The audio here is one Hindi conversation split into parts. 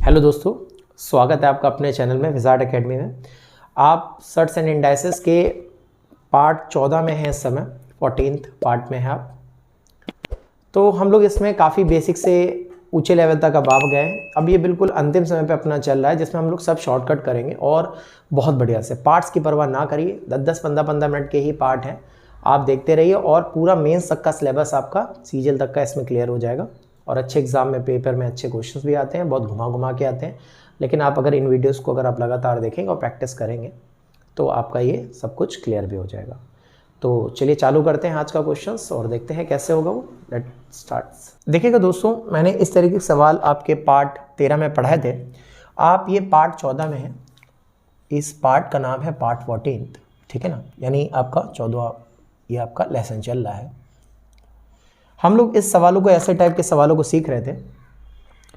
हेलो दोस्तों, स्वागत है आपका अपने चैनल में विजार्ड एकेडमी में। आप सर्ट्स एंड इंडाइसेस के पार्ट 14 में हैं, इस समय 14th पार्ट में हैं आप। तो हम लोग इसमें काफ़ी बेसिक से ऊंचे लेवल तक अब आप गए हैं। अब ये बिल्कुल अंतिम समय पे अपना चल रहा है, जिसमें हम लोग सब शॉर्टकट करेंगे और बहुत बढ़िया से। पार्ट्स की परवाह ना करिए, 10-10, 15-15 मिनट के ही पार्ट हैं, आप देखते रहिए और पूरा मेंस तक का सिलेबस आपका सीजीएल तक का इसमें क्लियर हो जाएगा। और अच्छे एग्जाम में पेपर में अच्छे क्वेश्चंस भी आते हैं, बहुत घुमा के आते हैं। लेकिन आप अगर इन वीडियोस को अगर आप लगातार देखेंगे और प्रैक्टिस करेंगे तो आपका ये सब कुछ क्लियर भी हो जाएगा। तो चलिए चालू करते हैं आज का क्वेश्चंस और देखते हैं कैसे होगा वो। Let start. देखिएगा दोस्तों, मैंने इस तरीके के सवाल आपके पार्ट 13 में पढ़ाए थे। आप ये पार्ट 14 में हैं, इस पार्ट का नाम है पार्ट 14, ठीक है ना, यानी आपका 14वां ये आपका लेसन चल रहा है। हम लोग इस सवालों को, ऐसे टाइप के सवालों को सीख रहे थे।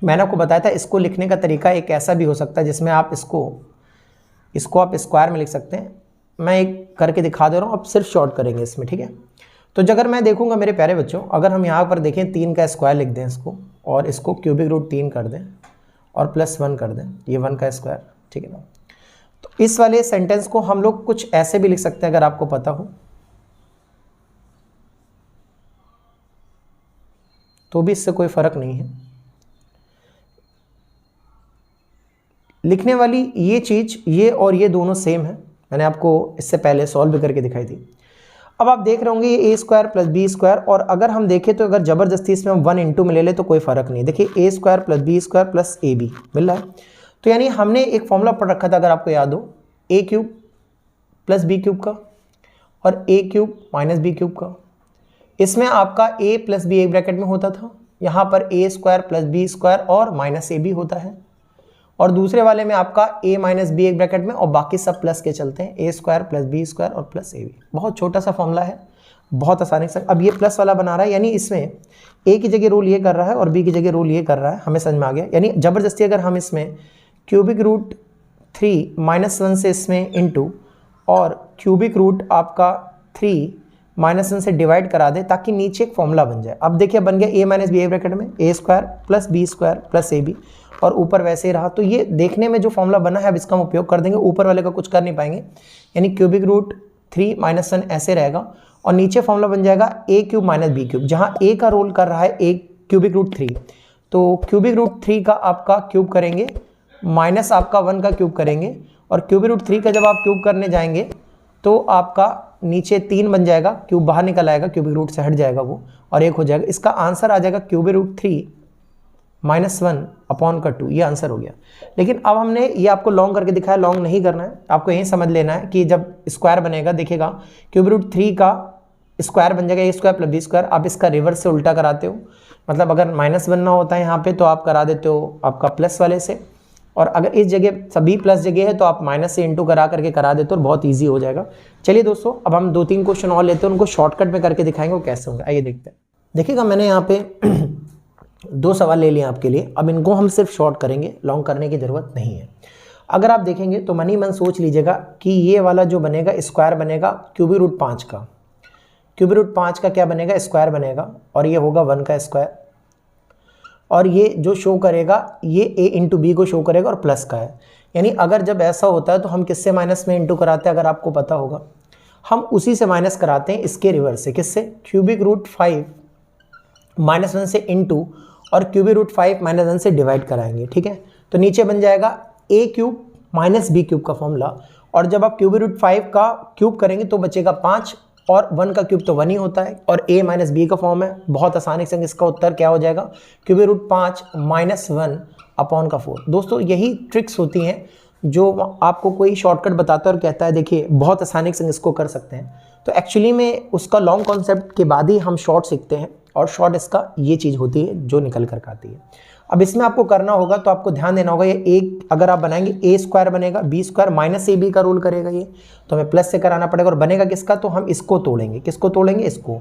मैंने आपको बताया था इसको लिखने का तरीका एक ऐसा भी हो सकता है जिसमें आप इसको आप स्क्वायर में लिख सकते हैं। मैं एक करके दिखा दे रहा हूँ, आप सिर्फ शॉर्ट करेंगे इसमें, ठीक है। तो अगर मैं देखूंगा मेरे प्यारे बच्चों, अगर हम यहाँ पर देखें 3 का स्क्वायर लिख दें इसको, और इसको क्यूबिक रूट 3 कर दें और +1 कर दें, ये 1 का स्क्वायर, ठीक है ना। तो इस वाले सेंटेंस को हम लोग कुछ ऐसे भी लिख सकते हैं, अगर आपको पता हो तो भी इससे कोई फ़र्क नहीं है। लिखने वाली ये चीज़, ये और ये दोनों सेम है। मैंने आपको इससे पहले सॉल्व भी करके दिखाई थी। अब आप देख रहे होंगे ये a² + b², और अगर हम देखें तो अगर ज़बरदस्ती इसमें हम 1 × में ले ले तो कोई फ़र्क नहीं। देखिए a² + b² + ab मिल रहा है। तो यानी हमने एक फॉर्मूला पढ़ रखा था, अगर आपको याद हो, a³ + b³ का और a³ - b³ का। इसमें आपका a + b एक ब्रैकेट में होता था, यहाँ पर a² + b² और -ab होता है। और दूसरे वाले में आपका a - b एक ब्रैकेट में और बाकी सब प्लस के चलते हैं, a² + b² और +ab। बहुत छोटा सा फॉर्मूला है, बहुत आसानी से। अब ये प्लस वाला बना रहा है, यानी इसमें a की जगह रोल ये कर रहा है और b की जगह रोल ये कर रहा है। हमें समझ में आ गया। यानी ज़बरदस्ती अगर हम इसमें क्यूबिक रूट 3 -1 से इसमें इंटू और क्यूबिक रूट आपका 3 -1 से डिवाइड करा दे, ताकि नीचे एक फॉर्मूला बन जाए। अब देखिए बन गया a - b एक ब्रैकेट में, a² + b² + ab, और ऊपर वैसे ही रहा। तो ये देखने में जो फॉर्मूला बना है, अब इसका हम उपयोग कर देंगे। ऊपर वाले का कुछ कर नहीं पाएंगे, यानी क्यूबिक रूट 3 - 1 ऐसे रहेगा और नीचे फॉर्मूला बन जाएगा a³ - b³, जहाँ a का रोल कर रहा है a क्यूबिक रूट 3। तो क्यूबिक रूट 3 का आपका क्यूब करेंगे, माइनस आपका 1 का क्यूब करेंगे, और क्यूबिक रूट 3 का जब आप क्यूब करने जाएंगे तो आपका नीचे 3 बन जाएगा, क्यूब बाहर निकल आएगा, क्यूबिक रूट से हट जाएगा वो, और 1 हो जाएगा। इसका आंसर आ जाएगा क्यूबिक रूट 3 - 1/2, ये आंसर हो गया। लेकिन अब हमने ये आपको लॉन्ग करके दिखाया, लॉन्ग नहीं करना है, आपको यही समझ लेना है कि जब स्क्वायर बनेगा, देखिएगा क्यूबिक रूट 3 का स्क्वायर बन जाएगा a² + b²। आप इसका रिवर्स से उल्टा कराते हो, मतलब अगर -1 ना होता है यहाँ पे तो आप करा देते हो आपका प्लस वाले से, और अगर इस जगह सभी प्लस जगह है तो आप माइनस से इंटू करा करके करा देते हो, और बहुत ईजी हो जाएगा। चलिए दोस्तों, अब हम 2-3 क्वेश्चन और लेते हैं, उनको शॉर्टकट में करके दिखाएंगे वो कैसे होंगे। आइए देखते हैं। देखिएगा मैंने यहाँ पे 2 सवाल ले लिए आपके लिए। अब इनको हम सिर्फ शॉर्ट करेंगे, लॉन्ग करने की ज़रूरत नहीं है। अगर आप देखेंगे तो मन ही मन सोच लीजिएगा कि ये वाला जो बनेगा स्क्वायर बनेगा क्यूबिक रूट 5 का। क्यूबिक रूट 5 का क्या बनेगा? स्क्वायर बनेगा, और ये होगा 1 का स्क्वायर, और ये जो शो करेगा ये a × b को शो करेगा और प्लस का है। यानी अगर जब ऐसा होता है तो हम किससे माइनस में इंटू कराते हैं, अगर आपको पता होगा, हम उसी से माइनस कराते हैं, इसके रिवर्स से। किससे? क्यूबिक रूट 5 -1 से इंटू और क्यूबिक रूट 5 -1 से डिवाइड कराएंगे, ठीक है। तो नीचे बन जाएगा a³ - b³ का फॉर्मूला, और जब आप क्यूबिक रूट 5 का क्यूब करेंगे तो बचेगा 5, और 1 का क्यूब तो 1 ही होता है, और a - b का फॉर्म है। बहुत आसानी से इसका उत्तर क्या हो जाएगा? Cubic root 5 - 1/4। दोस्तों यही ट्रिक्स होती हैं जो आपको कोई शॉर्टकट बताता है और कहता है देखिए बहुत आसानी से इसको कर सकते हैं। तो एक्चुअली में उसका लॉन्ग कॉन्सेप्ट के बाद ही हम शॉर्ट सीखते हैं, और शॉर्ट इसका ये चीज़ होती है जो निकल कर आती है। अब इसमें आपको करना होगा, तो आपको ध्यान देना होगा, ये एक अगर आप बनाएंगे a² बनेगा, b² -ab का रोल करेगा ये, तो हमें प्लस से कराना पड़ेगा, और बनेगा किसका? तो हम इसको तोड़ेंगे। किसको तोड़ेंगे? इसको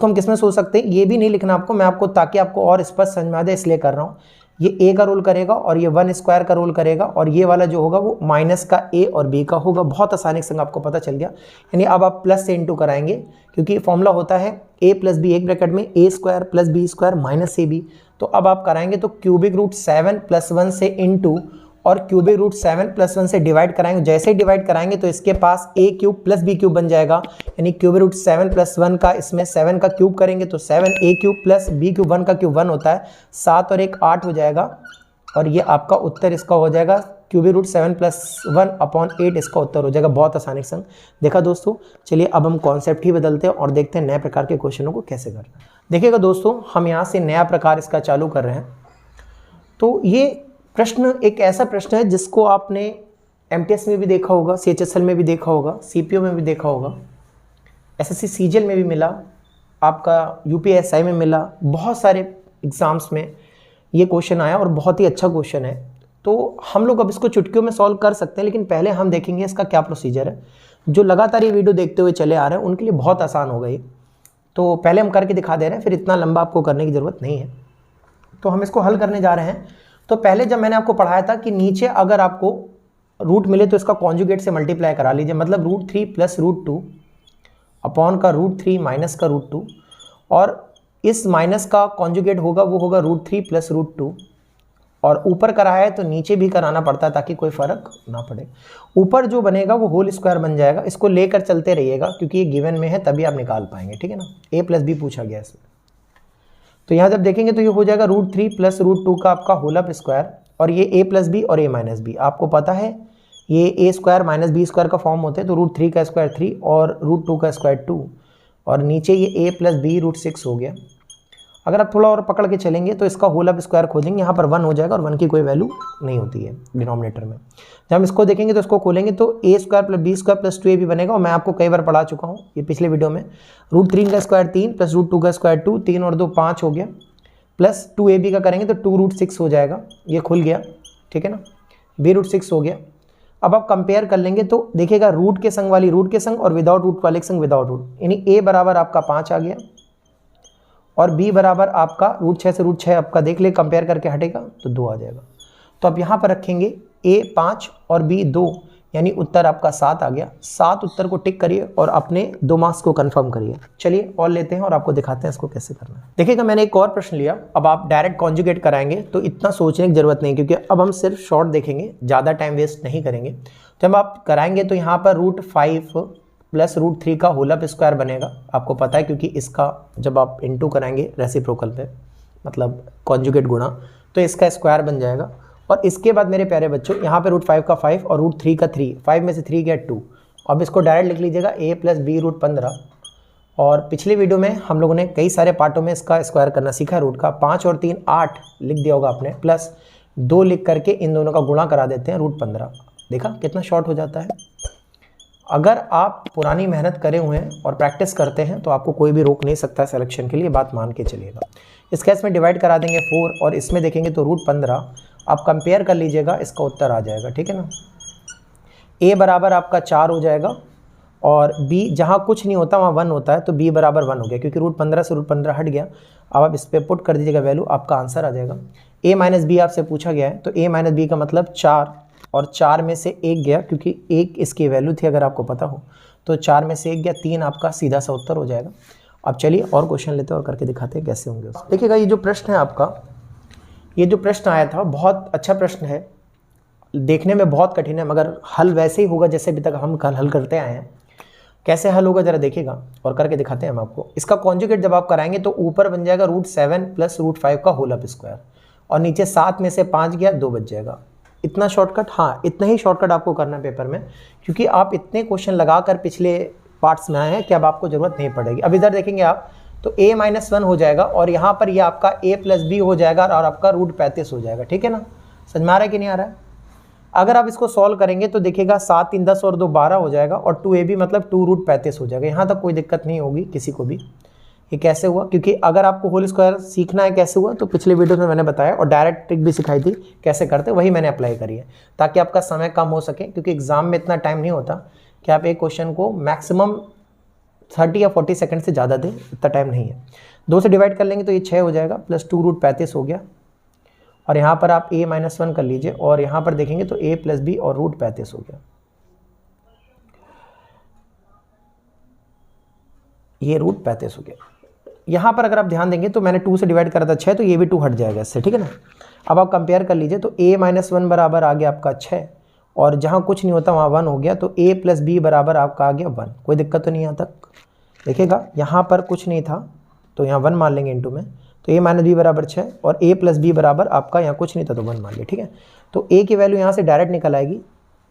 हम किस में सोच सकते हैं, ये भी नहीं लिखना आपको, मैं आपको ताकि आपको और स्पष्ट समझ में आ जाए इसलिए कर रहा हूँ। ये a का रोल करेगा और ये 1 स्क्वायर का रोल करेगा और ये वाला जो होगा वो माइनस का a और b का होगा। बहुत आसानी से आपको पता चल गया। यानी अब आप प्लस से इंटू कराएंगे, क्योंकि फॉर्मूला होता है a प्लस बी एक ब्रैकेट में a square plus B square minus ab। तो अब आप कराएंगे तो क्यूबिक रूट 7 + 1 से इंटू और क्यूबिक रूट 7 + 1 से डिवाइड कराएंगे। जैसे ही डिवाइड कराएंगे तो इसके पास a³ + b³ बन जाएगा। यानी क्यूबिक रूट 7 + 1 का इसमें 7 का क्यूब करेंगे तो 7a³ + b³ 1 का क्यूब 1 होता है, 7 और 1 8 हो जाएगा। और ये आपका उत्तर इसका हो जाएगा क्यूबिक रूट 7 + 1/8 इसका उत्तर हो जाएगा। बहुत आसानी से देखा दोस्तों। चलिए अब हम कॉन्सेप्ट ही बदलते हैं और देखते हैं नए प्रकार के क्वेश्चनों को कैसे करना है। देखिएगा दोस्तों, हम यहाँ से नया प्रकार इसका चालू कर रहे हैं। तो ये प्रश्न एक ऐसा प्रश्न है जिसको आपने एमटीएस में भी देखा होगा, सीएचएसएल में भी देखा होगा, सीपीओ में भी देखा होगा, एसएससी सीजीएल में भी मिला, आपका यूपीएसआई में मिला, बहुत सारे एग्जाम्स में ये क्वेश्चन आया और बहुत ही अच्छा क्वेश्चन है। तो हम लोग अब इसको चुटकियों में सॉल्व कर सकते हैं, लेकिन पहले हम देखेंगे इसका क्या प्रोसीजर है। जो लगातार ये वीडियो देखते हुए चले आ रहे हैं उनके लिए बहुत आसान होगा ये। तो पहले हम करके दिखा दे रहे हैं, फिर इतना लंबा आपको करने की ज़रूरत नहीं है। तो हम इसको हल करने जा रहे हैं। तो पहले जब मैंने आपको पढ़ाया था कि नीचे अगर आपको रूट मिले तो इसका कॉन्जुगेट से मल्टीप्लाई करा लीजिए, मतलब √3 + √2 अपॉन का √3 माइनस का √2, और इस माइनस का कॉन्जुगेट होगा वो होगा √3 + √2, और ऊपर कराया है तो नीचे भी कराना पड़ता है ताकि कोई फ़र्क ना पड़े। ऊपर जो बनेगा वो होल स्क्वायर बन जाएगा। इसको लेकर चलते रहिएगा क्योंकि ये गिवन में है, तभी आप निकाल पाएंगे, ठीक है ना। a + b पूछा गया इसमें। तो यहाँ जब देखेंगे तो ये हो जाएगा √3 + √2 का आपका होल अप स्क्वायर, और ये a + b और a - b। आपको पता है ये a² - b² का फॉर्म होते हैं, तो √3 का स्क्वायर 3 और √2 का स्क्वायर 2, और नीचे ये a + b √6 हो गया। अगर आप थोड़ा और पकड़ के चलेंगे तो इसका होल अप स्क्वायर खोजेंगे, यहाँ पर 1 हो जाएगा और 1 की कोई वैल्यू नहीं होती है डिनोमिनेटर में। जब हम इसको देखेंगे तो इसको खोलेंगे तो a² + b² + 2ab बनेगा, और मैं आपको कई बार पढ़ा चुका हूँ ये पिछले वीडियो में। √3 का स्क्वायर 3 + √2 का स्क्वायर 2, 3 और 2 5 हो गया, प्लस 2ab का करेंगे तो 2 √6 हो जाएगा। ये खुल गया, ठीक है ना, b √6 हो गया। अब आप कंपेयर कर लेंगे तो देखिएगा रूट के संग वाली रूट के संग और विदाउट रूट वाले के संग विदाउट रूट, यानी a बराबर आपका 5 आ गया और b बराबर आपका √6 से √6 आपका देख ले, कंपेयर करके हटेगा तो 2 आ जाएगा। तो आप यहाँ पर रखेंगे a 5 और b 2, यानी उत्तर आपका 7 आ गया। 7 उत्तर को टिक करिए और अपने 2 मार्क्स को कंफर्म करिए। चलिए और लेते हैं और आपको दिखाते हैं इसको कैसे करना है। देखिएगा मैंने एक और प्रश्न लिया। अब आप डायरेक्ट कॉन्जुगेट कराएंगे तो इतना सोचने की जरूरत नहीं, क्योंकि अब हम सिर्फ शॉर्ट देखेंगे, ज़्यादा टाइम वेस्ट नहीं करेंगे। जब आप कराएंगे तो यहाँ पर √5 + √3 का होल अप स्क्वायर बनेगा। आपको पता है क्योंकि इसका जब आप इंटू कराएंगे रेसिप्रोकल पे, मतलब कॉन्जुगेट गुणा, तो इसका स्क्वायर बन जाएगा। और इसके बाद मेरे प्यारे बच्चों यहाँ पे √5 का 5 और √3 का 3, 5 में से 3 गया 2। अब इसको डायरेक्ट लिख लीजिएगा a + b √15। और पिछले वीडियो में हम लोगों ने कई सारे पार्टों में इसका स्क्वायर करना सीखा रूट का। 5 और 3 8 लिख दिया होगा आपने, प्लस 2 लिख करके इन दोनों का गुणा करा देते हैं √15। देखा कितना शॉर्ट हो जाता है। अगर आप पुरानी मेहनत करे हुए हैं और प्रैक्टिस करते हैं तो आपको कोई भी रोक नहीं सकता सिलेक्शन के लिए, बात मान के चलिएगा। इस केस में डिवाइड करा देंगे 4 और इसमें देखेंगे तो √15। आप कंपेयर कर लीजिएगा, इसका उत्तर आ जाएगा, ठीक है ना। a बराबर आपका 4 हो जाएगा और b जहाँ कुछ नहीं होता वहाँ 1 होता है, तो b बराबर 1 हो गया, क्योंकि √15 से √15 हट गया। अब आप इस पर पुट कर दीजिएगा वैल्यू, आपका आंसर आ जाएगा। a - b आपसे पूछा गया है, तो a - b का मतलब 4, और 4 में से 1 गया, क्योंकि 1 इसकी वैल्यू थी अगर आपको पता हो, तो 4 में से 1 गया, 3 आपका सीधा सा उत्तर हो जाएगा। अब चलिए और क्वेश्चन लेते हैं और करके दिखाते हैं कैसे होंगे उसको। देखिएगा ये जो प्रश्न है आपका, ये जो प्रश्न आया था बहुत अच्छा प्रश्न है, देखने में बहुत कठिन है, मगर हल वैसे ही होगा जैसे अभी तक हम कल हल करते आए हैं। कैसे हल होगा ज़रा देखिएगा और करके दिखाते हैं हम आपको। इसका कॉन्जुगेट जब आप कराएंगे तो ऊपर बन जाएगा √7 + √5 का होल अप स्क्वायर, और नीचे 7 में से 5 गया, 2 बच जाएगा। इतना शॉर्टकट, हाँ इतना ही शॉर्टकट आपको करना है पेपर में, क्योंकि आप इतने क्वेश्चन लगाकर पिछले पार्ट्स में आए हैं कि अब आपको ज़रूरत नहीं पड़ेगी। अब इधर देखेंगे आप तो a - 1 हो जाएगा, और यहाँ पर ये आपका a + b हो जाएगा और आपका √35 हो जाएगा, ठीक है ना। समझ में आ रहा है कि नहीं आ रहा है। अगर आप इसको सॉल्व करेंगे तो देखिएगा 7 3 10 और 2 12 हो जाएगा, और 2ab मतलब 2 √35 हो जाएगा। यहाँ तक कोई दिक्कत नहीं होगी किसी को भी। ये कैसे हुआ, क्योंकि अगर आपको होल स्क्वायर सीखना है कैसे हुआ तो पिछले वीडियो में मैंने बताया, और डायरेक्ट ट्रिक भी सिखाई थी कैसे करते, वही मैंने अप्लाई करी है, ताकि आपका समय कम हो सके, क्योंकि एग्जाम में इतना टाइम नहीं होता कि आप एक क्वेश्चन को मैक्सिमम 30 या 40 सेकंड से ज़्यादा दें, इतना टाइम नहीं है। 2 से डिवाइड कर लेंगे तो ये 6 हो जाएगा, प्लस 2 √35 हो गया, और यहाँ पर आप a माइनस 1 कर लीजिए और यहाँ पर देखेंगे तो a प्लस बी और रूट 35 हो गया। ये रूट 35 हो गया। यहाँ पर अगर आप ध्यान देंगे तो मैंने 2 से डिवाइड करा था 6, तो ये भी 2 हट जाएगा इससे, ठीक है ना। अब आप कंपेयर कर लीजिए तो a माइनस 1 बराबर आ गया आपका 6 और जहाँ कुछ नहीं होता वहाँ 1 हो गया, तो a प्लस बी बराबर आपका आ गया 1। कोई दिक्कत तो नहीं यहाँ तक। देखिएगा यहाँ पर कुछ नहीं था तो यहाँ 1 मान लेंगे इंटू में, तो a माइनस बी बराबर 6 और a प्लस बी बराबर आपका यहाँ कुछ नहीं था तो 1 मान लिया, ठीक है। तो a की वैल्यू यहाँ से डायरेक्ट निकल आएगी,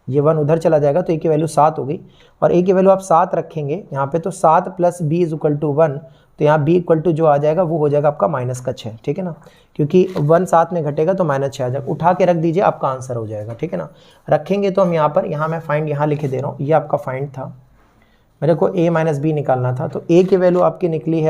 ये 1 उधर चला जाएगा तो a की वैल्यू 7 हो गई और a की वैल्यू आप 7 रखेंगे यहाँ पे, तो 7 plus b is equal to 1, तो यहाँ b इक्वल टू जो आ जाएगा वो हो जाएगा आपका माइनस का 6, ठीक है ना, क्योंकि 1 7 में घटेगा तो माइनस 6 आ जाएगा। उठा के रख दीजिए, आपका आंसर हो जाएगा, ठीक है ना। रखेंगे तो हम यहाँ पर, यहाँ मैं फाइंड यहाँ लिखे दे रहा हूँ, ये आपका फाइंड था, मेरे को a माइनस बी निकालना था, तो a की वैल्यू आपकी निकली है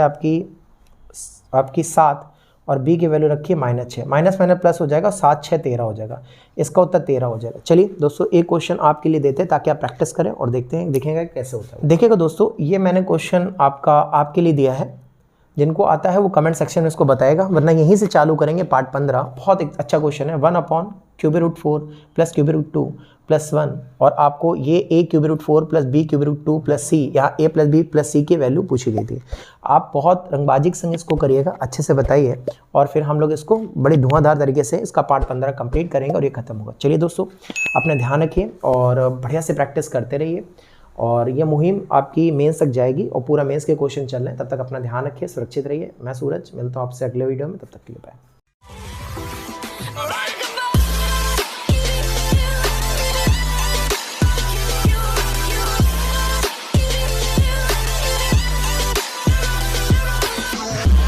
आपकी 7 और b की वैल्यू रखी है माइनस 6, माइनस माइनस प्लस हो जाएगा, 7 6 13 हो जाएगा, इसका उत्तर 13 हो जाएगा। चलिए दोस्तों एक क्वेश्चन आपके लिए देते हैं ताकि आप प्रैक्टिस करें और देखेंगे कैसे होता है। देखिएगा दोस्तों, ये मैंने क्वेश्चन आपके लिए दिया है, जिनको आता है वो कमेंट सेक्शन में इसको बताएगा, वरना यहीं से चालू करेंगे पार्ट 15। बहुत एक अच्छा क्वेश्चन है, 1/4 प्लस क्यूब रूट 2 प्लस 1 और आपको ये a cube root 4 plus b cube root 2 plus c, यहाँ a plus b plus c की वैल्यू पूछी गई थी। आप बहुत रंगबाजी के संग इसको करिएगा, अच्छे से बताइए और फिर हम लोग इसको बड़ी धुआंधार तरीके से इसका पार्ट 15 कंप्लीट करेंगे और ये खत्म होगा। चलिए दोस्तों, अपना ध्यान रखिए और बढ़िया से प्रैक्टिस करते रहिए और ये मुहिम आपकी मेंस तक जाएगी और पूरा मेंस के क्वेश्चन चल रहे हैं। तब तक अपना ध्यान रखिए, सुरक्षित रहिए। मैं सूरज, मिलता हूँ आपसे अगले वीडियो में, तब तक के लिए बाय।